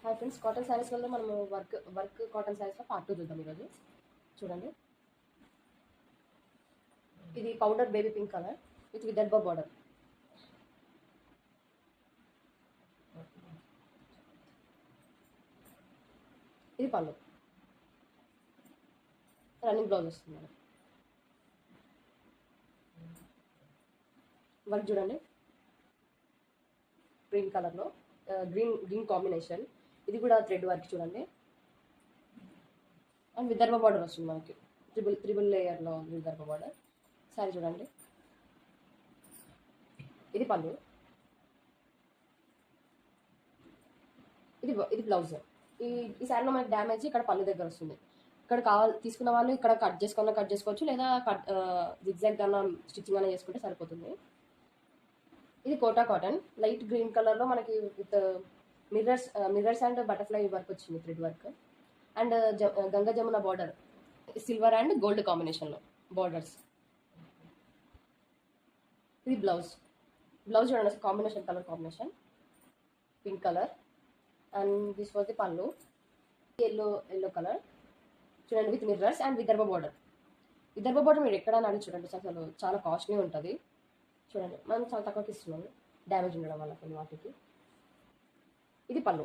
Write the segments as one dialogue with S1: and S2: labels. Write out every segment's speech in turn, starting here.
S1: Hi friends, cotton saris వల్ల మనం work cotton శారీస్లో పార్ట్ 2 చూద్దాం. ఈరోజు చూడండి, ఇది powder baby pink colour with Vidarbha border. ఇది పళ్ళు, రన్నింగ్ బ్లౌజ్ వస్తుంది. వర్క్ చూడండి, గ్రీన్ కలర్లో గ్రీన్ కాంబినేషన్. ఇది కూడా థ్రెడ్ వర్క్ చూడండి, అండ్ విదర్భ బార్డర్ వస్తుంది మనకి. త్రిబుల్ లేయర్లో విదర్భ బార్డర్. సారీ చూడండి, ఇది పళ్ళు, ఇది బ్లౌజ్. ఈ శారీలో మనకి డ్యామేజ్ ఇక్కడ పళ్ళు దగ్గర వస్తుంది. ఇక్కడ తీసుకున్న వాళ్ళు ఇక్కడ కట్ చేసుకోవచ్చు, లేదా జిగ్జాగ్ అన్న స్టిచ్చింగ్ అన్న చేసుకుంటే సరిపోతుంది. ఇది కోటా కాటన్ లైట్ గ్రీన్ కలర్లో మనకి with mirrors and butterfly work వచ్చింది, thread work. And Ganga Jamuna border, silver and gold కాంబినేషన్లో బార్డర్స్. ఇది బ్లౌజ్ చూడండి, combination colour combination pink colour. And this was the pallu, yellow colour చూడండి, with mirrors and Vidarbha border. Vidarbha border మీరు ఎక్కడ అడిగి చూడండి, అసలు చాలా కాస్ట్లీ ఉంటుంది. చూడండి, మనం చాలా తక్కువకి ఇస్తున్నాము, డ్యామేజ్ ఉండడం వల్ల కొన్ని వాటికి. ఇది పళ్ళు,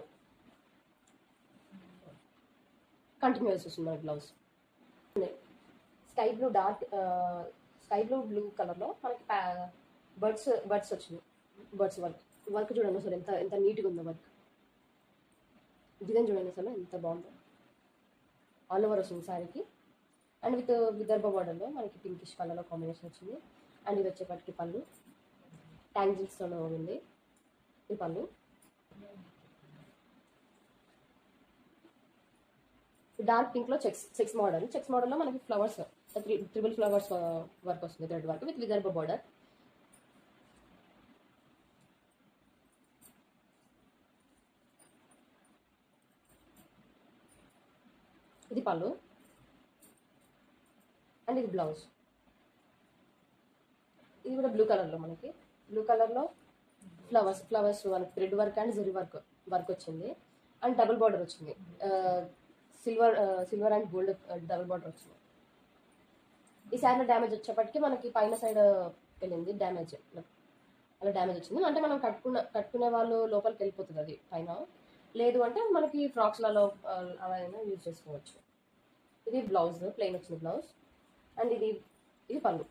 S1: కంటిన్యూస్ వస్తుంది మనకి బ్లౌజ్. స్కై బ్లూ కలర్లో మనకి బర్డ్స్ వచ్చినాయి. వర్క్ చూడండి అసలు ఎంత నీట్గా ఉందో వర్క్. డిజైన్ చూడండి అసలు ఎంత బాగుందో. ఆల్ ఓవర్ వస్తుంది శారీకి. అండ్ విత్ విదర్భ బార్డర్లో మనకి పింకిష్ కలర్లో కాంబినేషన్ వచ్చింది. అండ్ ఇది వచ్చేపటికి పళ్ళు ట్యాంగిల్స్తో ఉంది. ఈ పళ్ళు డార్క్ పింక్లో చెక్స్ మోడల్లో మనకి ఫ్లవర్స్, త్రిబుల్ ఫ్లవర్స్ వర్క్ వస్తుంది, thread work with Vidarbha border. ఇది పళ్ళు అండ్ ఇది బ్లౌజ్. ఇది కూడా బ్లూ కలర్లో ఫ్లవర్స్ మనకి thread work and zari work వచ్చింది. అండ్ డబుల్ బార్డర్ వచ్చింది, silver and gold double border వచ్చింది. ఈ శారీలో డ్యామేజ్ వచ్చేప్పటికి మనకి పైన సైడ్ వెళ్ళింది, అలా డ్యామేజ్ వచ్చింది. అంటే మనం కట్టుకునే వాళ్ళు లోపలికి వెళ్ళిపోతుంది అది పైన. లేదు అంటే మనకి ఫ్రాక్స్లలో అలా అయినా యూజ్ చేసుకోవచ్చు. ఇది బ్లౌజ్, ప్లెయిన్ వచ్చింది బ్లౌజ్. అండ్ ఇది పళ్ళు.